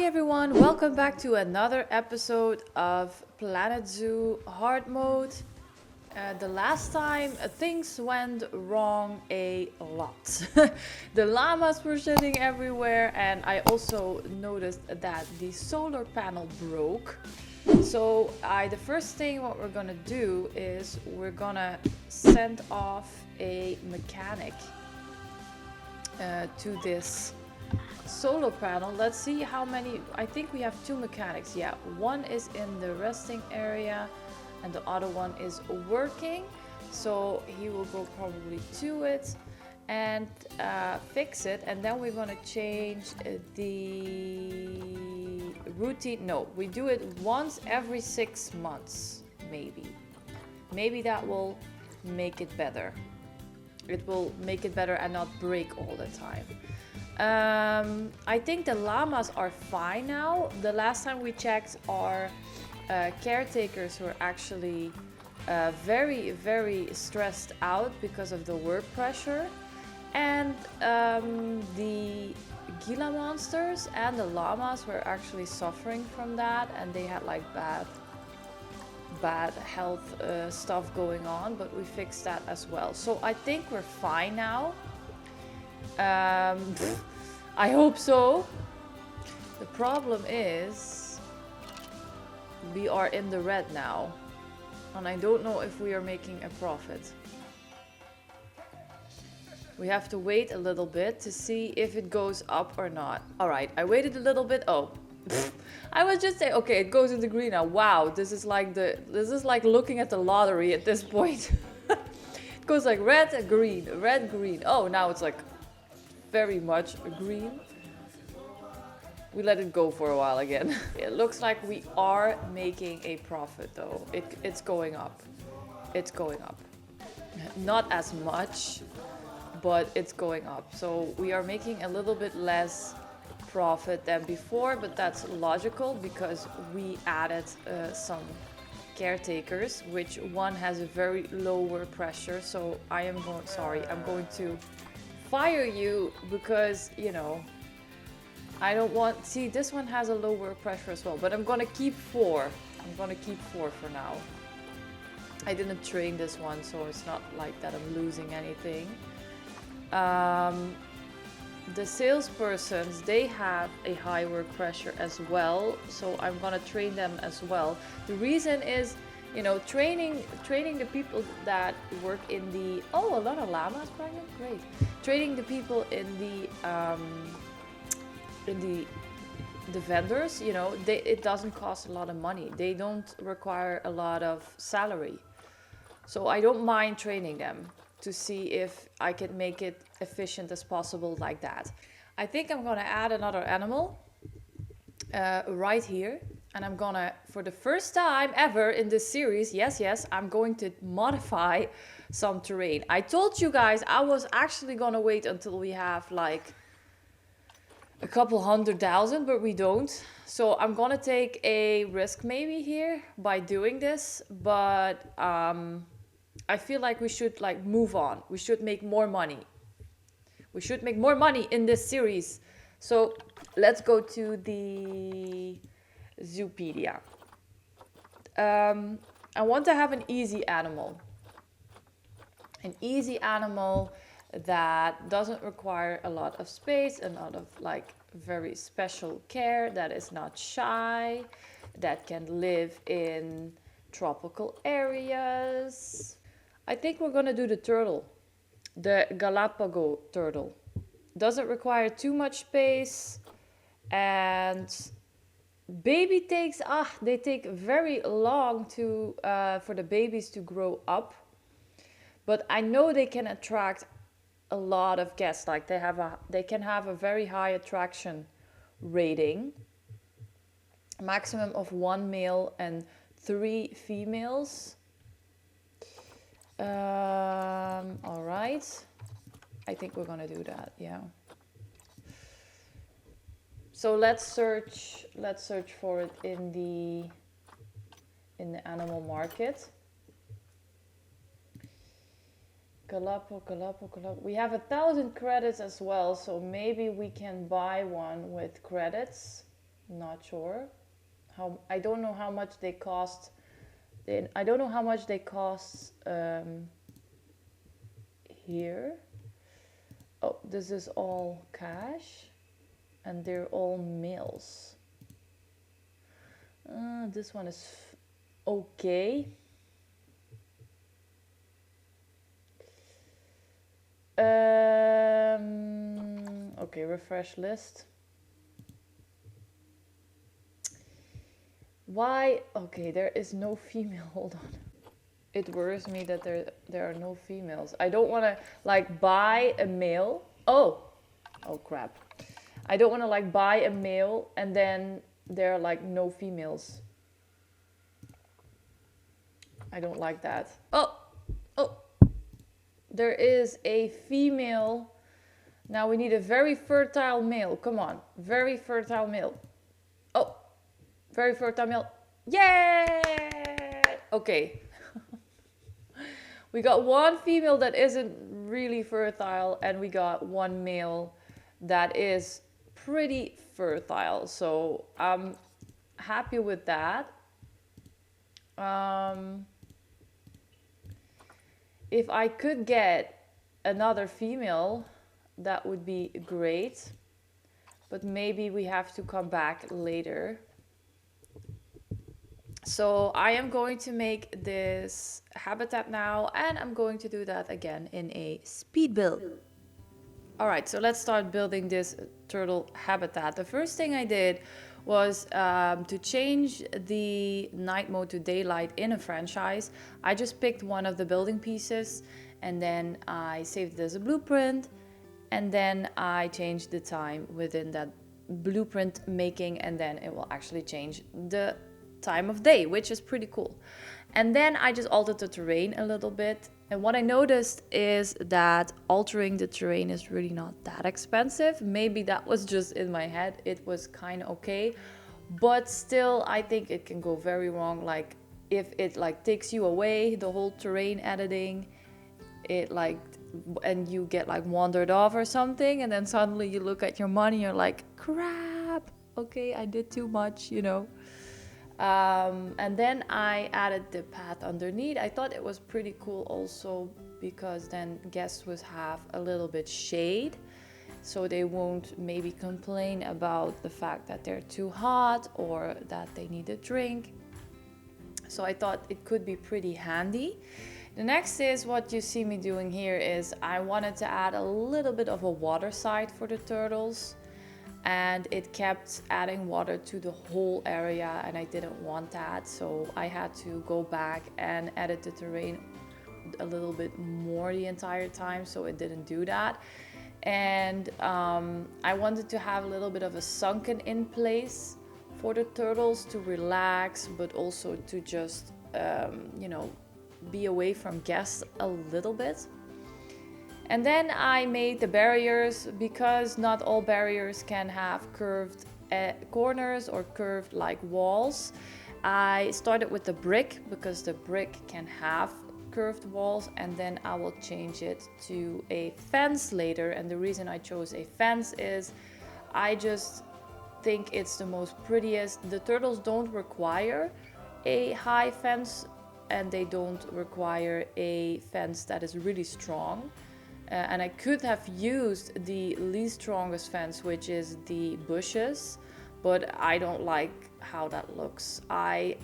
everyone, welcome back to another episode of Planet Zoo Hard Mode. The last time things went wrong a lot. The llamas were sitting everywhere, and I also noticed that the solar panel broke. So the first thing what we're gonna do is we're gonna send off a mechanic to this solar panel. Let's see how many. I think we have two mechanics. Yeah, one is in the resting area and the other one is working, so he will go probably to it and fix it, and then we're going to change the routine. No, we do it once every 6 months. Maybe that will make it better. It will make it better and not break all the time. I think the llamas are fine now. The last time we checked, our caretakers were actually very, very stressed out because of the work pressure. And the Gila monsters and the llamas were actually suffering from that, and they had like bad health stuff going on, but we fixed that as well. So I think we're fine now. I hope so. The problem is we are in the red now, and I don't know if we are making a profit. We have to wait a little bit to see if it goes up or not. All right, I waited a little bit. Oh, I was just saying, okay, it goes into green now. Wow, this is like looking at the lottery at this point. It goes like red, green. Oh, now it's like very much green. We let it go for a while again. It looks like we are making a profit though. It's going up. It's going up. Not as much, but it's going up. So we are making a little bit less profit than before, but that's logical because we added some caretakers, which one has a very low work pressure. So I'm going to fire you because, you know, I don't want, see, this one has a low work pressure as well, but I'm gonna keep 4. I'm gonna keep 4 for now. I didn't train this one, so it's not like that I'm losing anything. The salespersons, they have a high work pressure as well, so I'm gonna train them as well. The reason is, you know, training the people that work in the, oh, a lot of llamas pregnant, great. Training the people in the vendors, you know, it doesn't cost a lot of money. They don't require a lot of salary. So I don't mind training them to see if I can make it efficient as possible like that. I think I'm gonna add another animal right here. And I'm gonna, for the first time ever in this series, yes, I'm going to modify some terrain. I told you guys I was actually gonna wait until we have like a couple 100,000, but we don't. So I'm gonna take a risk maybe here by doing this, but I feel like we should like move on. We should make more money. We should make more money in this series. So let's go to the Zoopedia. I want to have an easy animal. An easy animal that doesn't require a lot of space, a lot of like very special care, that is not shy, that can live in tropical areas. I think we're gonna do the turtle, the Galapagos turtle. Doesn't require too much space, and baby takes, they take very long to for the babies to grow up, but I know they can attract a lot of guests. Like they can have a very high attraction rating, maximum of 1 male and 3 females. All right, I think we're gonna do that. Yeah. So let's search for it in the animal market. Galapagos. We have 1,000 credits as well, so maybe we can buy one with credits. Not sure. I don't know how much they cost. I don't know how much they cost here. Oh, this is all cash, and they're all males. This one is okay. Okay, refresh list. Why? Okay, there is no female. Hold on. It worries me that there are no females. I don't want to like buy a male. Oh crap. I don't want to like buy a male and then there are like no females. I don't like that. Oh, there is a female. Now we need a very fertile male. Come on, very fertile male. Oh, very fertile male. Yay! Okay. We got one female that isn't really fertile, and we got one male that is pretty fertile. So I'm happy with that. If I could get another female, that would be great. But maybe we have to come back later. So I am going to make this habitat now, and I'm going to do that again in a speed build. All right, so let's start building this turtle habitat. The first thing I did was to change the night mode to daylight in a franchise. I just picked one of the building pieces, and then I saved it as a blueprint, and then I changed the time within that blueprint making, and then it will actually change the time of day, which is pretty cool. And then I just altered the terrain a little bit, and what I noticed is that altering the terrain is really not that expensive. Maybe that was just in my head. It was kind of okay, but still I think it can go very wrong. Like if it like takes you away, the whole terrain editing, it like, and you get like wandered off or something, and then suddenly you look at your money, you're like, crap, okay, I did too much, you know. And then I added the path underneath. I thought it was pretty cool also because then guests would have a little bit shade, so they won't maybe complain about the fact that they're too hot or that they need a drink. So I thought it could be pretty handy. The next is what you see me doing here is I wanted to add a little bit of a water side for the turtles. And it kept adding water to the whole area, and I didn't want that, so I had to go back and edit the terrain a little bit more the entire time, so it didn't do that. And I wanted to have a little bit of a sunken in place for the turtles to relax, but also to just you know, be away from guests a little bit. And then I made the barriers, because not all barriers can have curved corners or curved like walls. I started with the brick because the brick can have curved walls, and then I will change it to a fence later. And the reason I chose a fence is I just think it's the most prettiest. The turtles don't require a high fence, and they don't require a fence that is really strong. And I could have used the least strongest fence, which is the bushes, but I don't like how that looks. I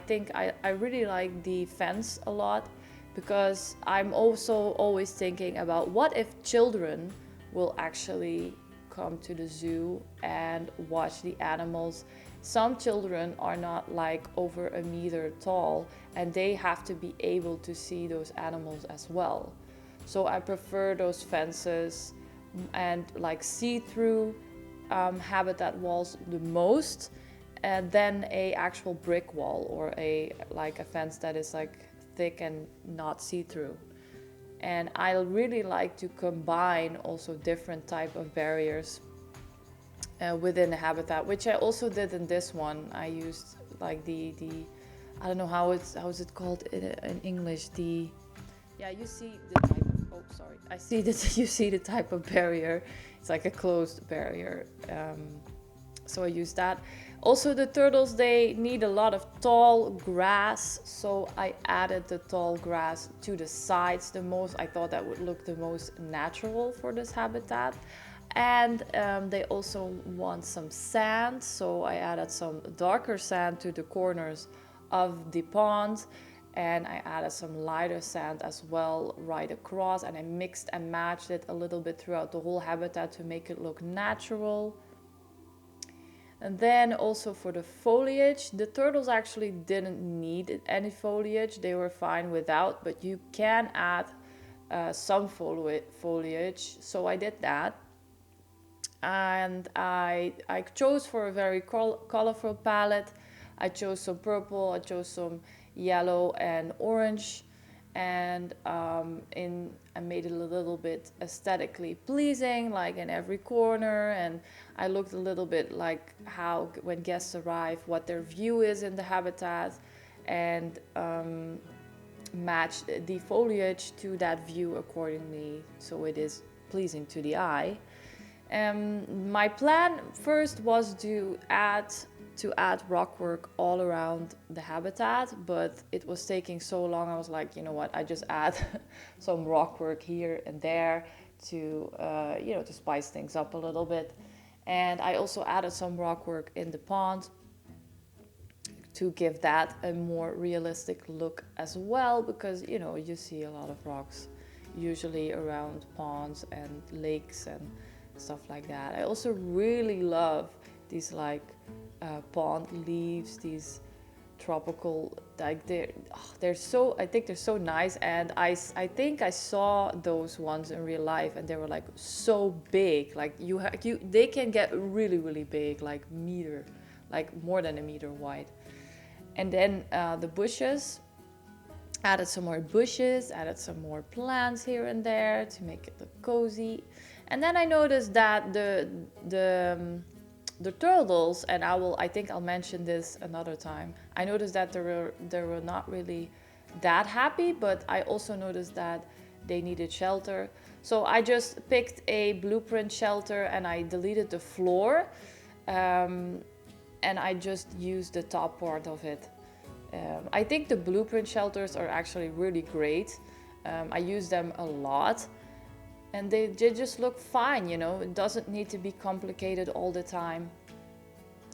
think I really like the fence a lot, because I'm also always thinking about what if children will actually come to the zoo and watch the animals. Some children are not like over a meter tall, and they have to be able to see those animals as well. So I prefer those fences and like see-through habitat walls the most, and then a actual brick wall or a fence that is like thick and not see-through. And I really like to combine also different type of barriers within the habitat, which I also did in this one. I used like the I don't know how is it called in English, you see the type of, I see that you see the type of barrier. It's like a closed barrier. So I use that. Also the turtles, they need a lot of tall grass, so I added the tall grass to the sides the most. I thought that would look the most natural for this habitat. And they also want some sand, so I added some darker sand to the corners of the pond, and I added some lighter sand as well right across, and I mixed and matched it a little bit throughout the whole habitat to make it look natural. And then also for the foliage, the turtles actually didn't need any foliage, they were fine without, but you can add some foliage, so I did that. And I chose for a very colorful palette. I chose some purple, I chose some yellow and orange, and I made it a little bit aesthetically pleasing, like in every corner, and I looked a little bit like how when guests arrive, what their view is in the habitat, and matched the foliage to that view accordingly, so it is pleasing to the eye. My plan first was to add rock work all around the habitat, but it was taking so long. I was like, you know what, I just add some rock work here and there to to spice things up a little bit. And I also added some rock work in the pond to give that a more realistic look as well, because you see a lot of rocks usually around ponds and lakes and stuff like that. I also really love these pond leaves, these tropical, like they're so, I think they're so nice. And I think I saw those ones in real life, and they were like so big, like they can get really, really big, like more than a meter wide. And then the bushes, added some more bushes, added some more plants here and there to make it look cozy. And then I noticed that the turtles, and I think I'll mention this another time. I noticed that they were not really that happy, but I also noticed that they needed shelter. So I just picked a blueprint shelter and I deleted the floor, and I just used the top part of it. I think the blueprint shelters are actually really great. I use them a lot. And they just look fine, It doesn't need to be complicated all the time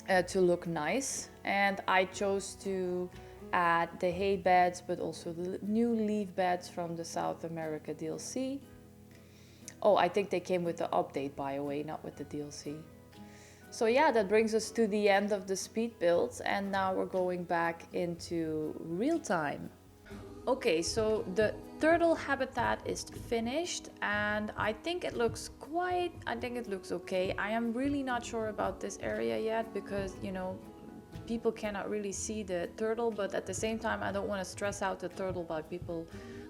to look nice. And I chose to add the hay beds, but also the new leaf beds from the South America DLC. Oh, I think they came with the update, by the way, not with the DLC. So yeah, that brings us to the end of the speed builds, and now we're going back into real time. Okay, so the turtle habitat is finished, and I think it looks okay. I am really not sure about this area yet because, people cannot really see the turtle, but at the same time, I don't want to stress out the turtle by people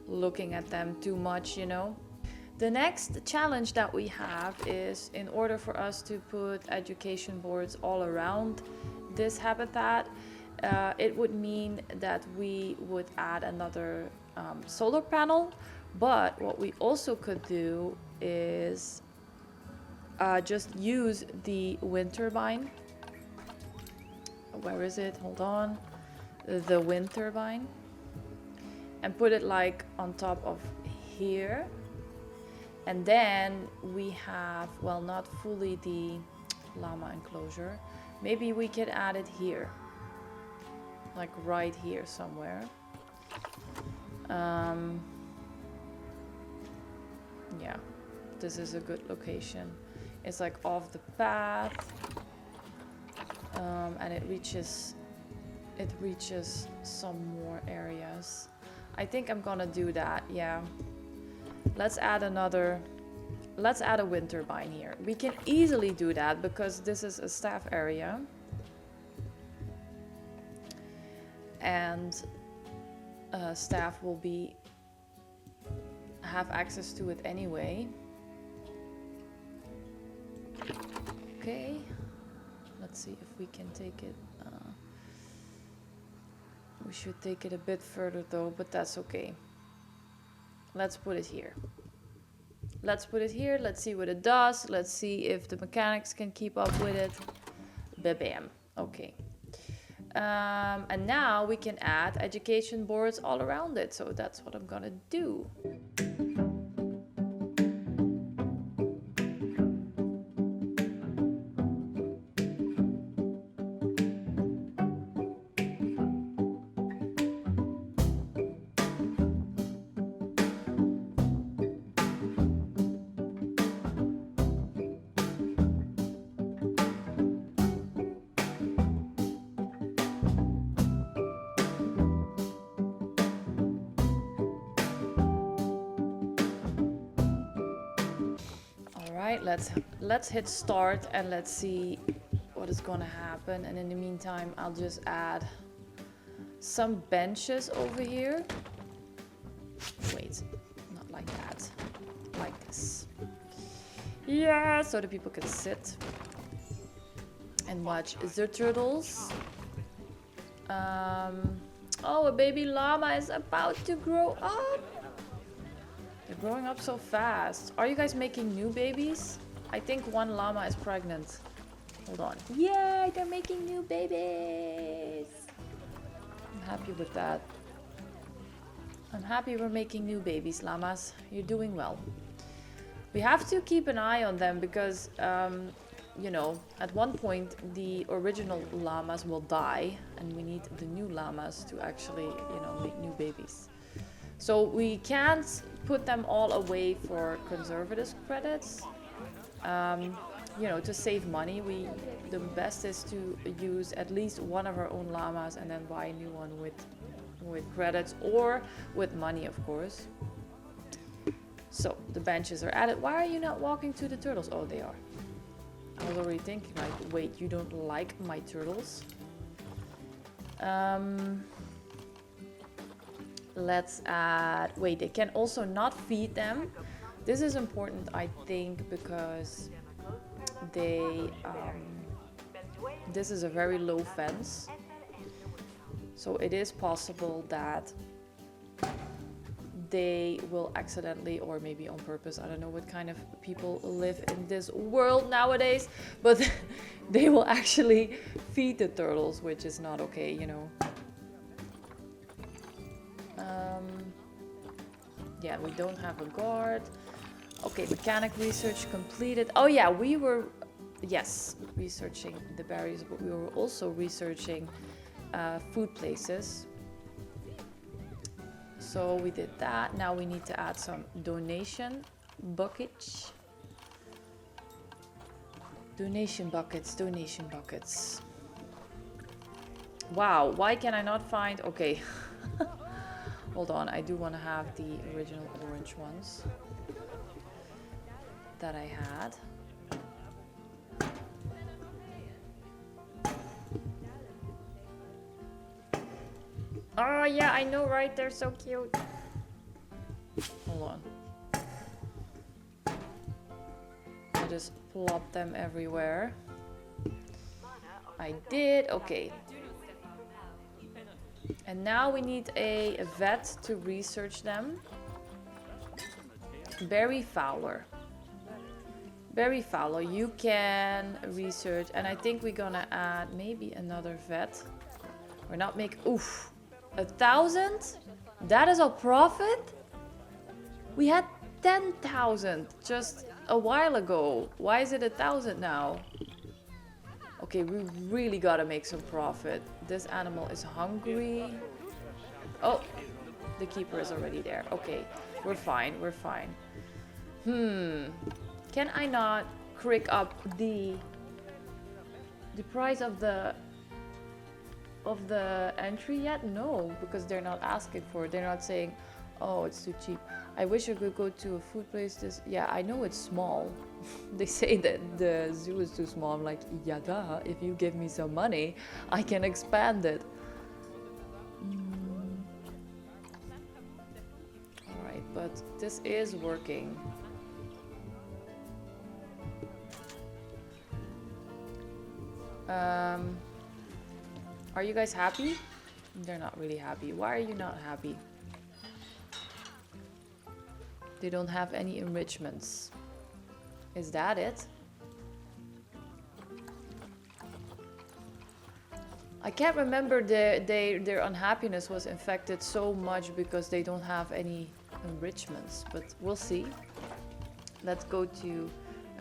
looking at them too much, The next challenge that we have is, in order for us to put education boards all around this habitat, it would mean that we would add another solar panel. But what we also could do is just use the wind turbine. Where is it? Hold on. The wind turbine. And put it like on top of here. And then we have, well, not fully the llama enclosure. Maybe we could add it here. Like right here somewhere. Yeah, this is a good location. It's like off the path. And it reaches some more areas. I think I'm gonna do that, yeah. Let's add a wind turbine here. We can easily do that because this is a staff area. And staff will have access to it anyway. Okay, let's see if we can take it. We should take it a bit further though, but that's okay. Let's put it here. Let's put it here. Let's see what it does. Let's see if the mechanics can keep up with it. Bam. Okay. And now we can add education boards all around it. So that's what I'm gonna do. Let's hit start and let's see what is gonna happen. And in the meantime, I'll just add some benches over here. Wait, not like that, like this. Yeah, so the people can sit and watch the turtles. Oh, a baby llama is about to grow up. They're growing up so fast. Are you guys making new babies? I think one llama is pregnant. Hold on. Yay, they're making new babies. I'm happy with that. I'm happy we're making new babies, llamas. You're doing well. We have to keep an eye on them because, you know, at one point the original llamas will die and we need the new llamas to actually, you know, make new babies. So we can't put them all away for conservative credits. You know, to save money, the best is to use at least one of our own llamas and then buy a new one with credits or with money, of course. So the benches are added. Why are you not walking to the turtles? Oh, they are. I was already thinking, like, wait, you don't like my turtles? Let's add. Wait, they can also not feed them. This is important, I think, because they this is a very low fence, so it is possible that they will accidentally, or maybe on purpose, I don't know what kind of people live in this world nowadays, but they will actually feed the turtles, which is not okay, you know. Yeah, we don't have a guard. Okay, mechanic research completed. Oh yeah, we were, yes, researching the barriers, but we were also researching food places. So we did that. Now we need to add some donation buckets. Donation buckets, donation buckets. Wow, why can I not find, okay. Hold on, I do want to have the original orange ones that I had. Oh yeah, I know, right? They're so cute. Hold on. I just plopped them everywhere. I did, okay. And now we need a vet to research them. Barry Fowler. Barry Fowler, you can research, and I think we're gonna add maybe another vet. We're not make, oof, 1,000? That is our profit? We had 10,000 just a while ago. Why is it 1,000 now? Okay, we really gotta make some profit. This animal is hungry. Oh, the keeper is already there. Okay, we're fine, we're fine. Can I not crick up the price of the entry yet? No, because they're not asking for it. They're not saying, oh, it's too cheap. I wish I could go to a food place. Yeah, I know it's small. They say that the zoo is too small. I'm like, yeah, duh. If you give me some money, I can expand it. All right, but this is working. Are you guys happy? They're not really happy. Why are you not happy? They don't have any enrichments. Is that it? I can't remember their unhappiness was infected so much because they don't have any enrichments, but we'll see. Let's go to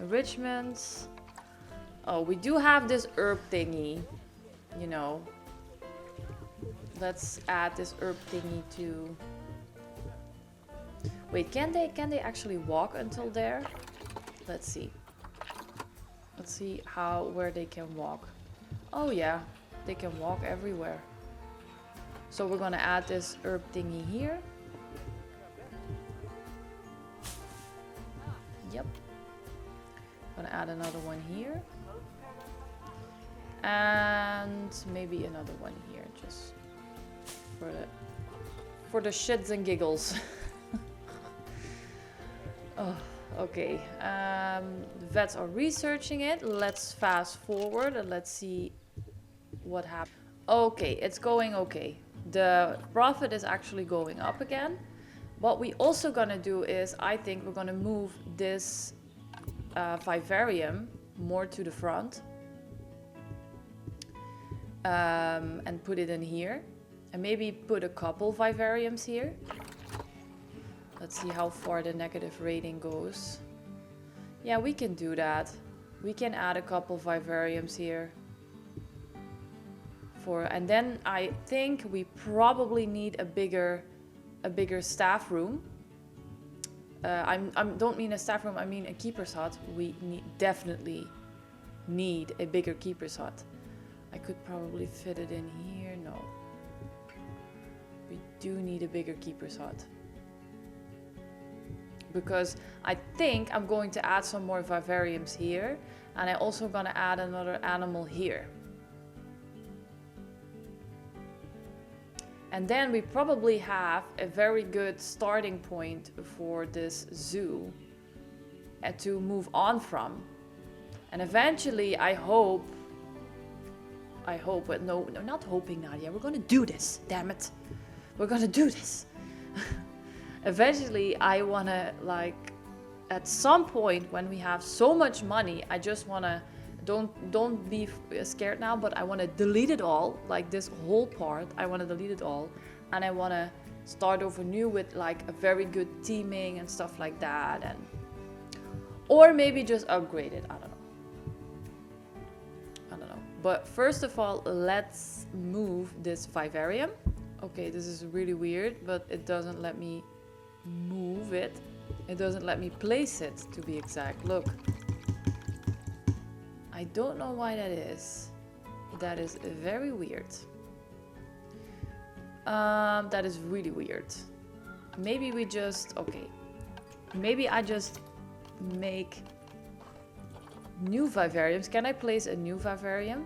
enrichments. Oh, we do have this herb thingy, you know. Let's add this herb thingy to... Wait, can they actually walk until there? Let's see. Let's see where they can walk. Oh yeah, they can walk everywhere. So we're gonna add this herb thingy here. Yep. Gonna add another one here. And maybe another one here, just for the shits and giggles. Oh, okay. The vets are researching it. Let's fast forward and let's see what happened. Okay, it's going okay. The profit is actually going up again. What we also gonna do is, I think we're gonna move this vivarium more to the front. And put it in here. And maybe put a couple vivariums here. Let's see how far the negative rating goes. Yeah, we can do that. We can add a couple vivariums here. And then I think we probably need a bigger staff room. I don't mean a staff room, I mean a keeper's hut. We definitely need a bigger keeper's hut. I could probably fit it in here. No. We do need a bigger keeper's hut. Because I think I'm going to add some more vivariums here. And I'm also going to add another animal here. And then we probably have a very good starting point for this zoo to move on from. And eventually I hope, but no, not hoping, Nadia. We're gonna do this, damn it. We're gonna do this. Eventually, I wanna, like, at some point when we have so much money, I just wanna, don't be scared now, but I wanna delete it all, like this whole part. I wanna delete it all, and I wanna start over new with like a very good teaming and stuff like that, and or maybe just upgrade it. I don't know. But first of all, let's move this vivarium. Okay, this is really weird, but it doesn't let me move it. It doesn't let me place it, to be exact. Look. I don't know why that is. That is very weird. That is really weird. Maybe we just... Okay. Maybe I just make new vivariums. Can I place a new vivarium?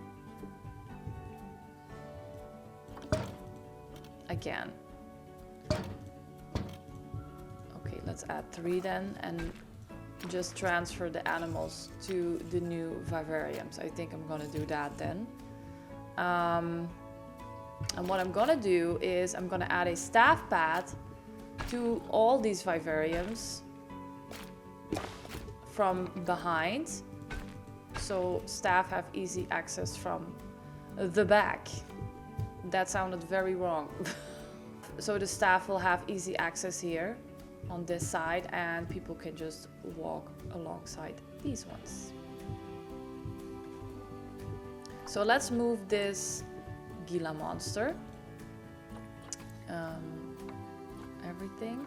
I can. Okay, let's add 3 then and just transfer the animals to the new vivariums. I think I'm gonna do that then. And what I'm gonna do is I'm gonna add a staff pad to all these vivariums from behind. So staff have easy access from the back. That sounded very wrong. So the staff will have easy access here on this side, and people can just walk alongside these ones. So let's move this Gila monster. Everything.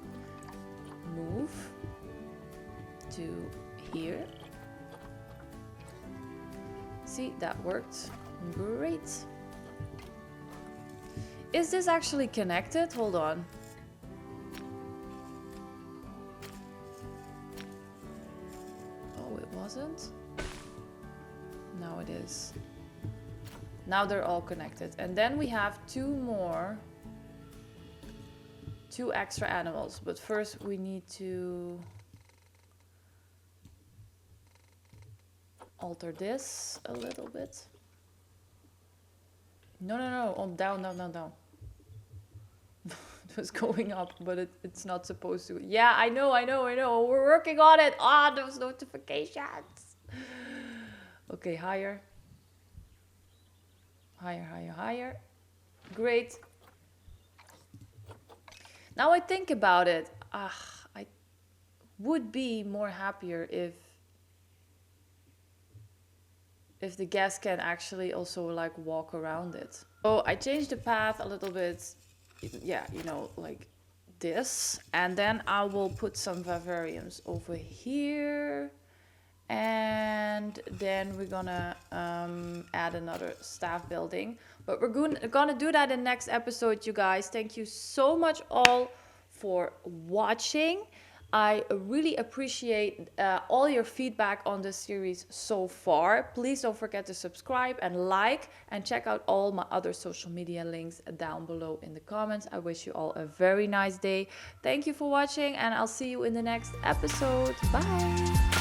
Move to here. See, that worked. Great. Is this actually connected? Hold on. Oh, it wasn't? Now it is. Now they're all connected. And then we have 2 extra animals. But first we need to alter this a little bit. No, down. It was going up, but it's not supposed to. Yeah, I know. We're working on it. Those notifications. Okay, higher. Higher, higher, higher. Great. Now I think about it. I would be more happier if the guest can actually also like walk around it. So I changed the path a little bit. Yeah, you know, like this. And then I will put some vivariums over here. And then we're gonna add another staff building. But we're gonna do that in next episode, you guys. Thank you so much all for watching. I really appreciate all your feedback on this series so far. Please don't forget to subscribe and like, and check out all my other social media links down below in the comments. I wish you all a very nice day. Thank you for watching, and I'll see you in the next episode. Bye!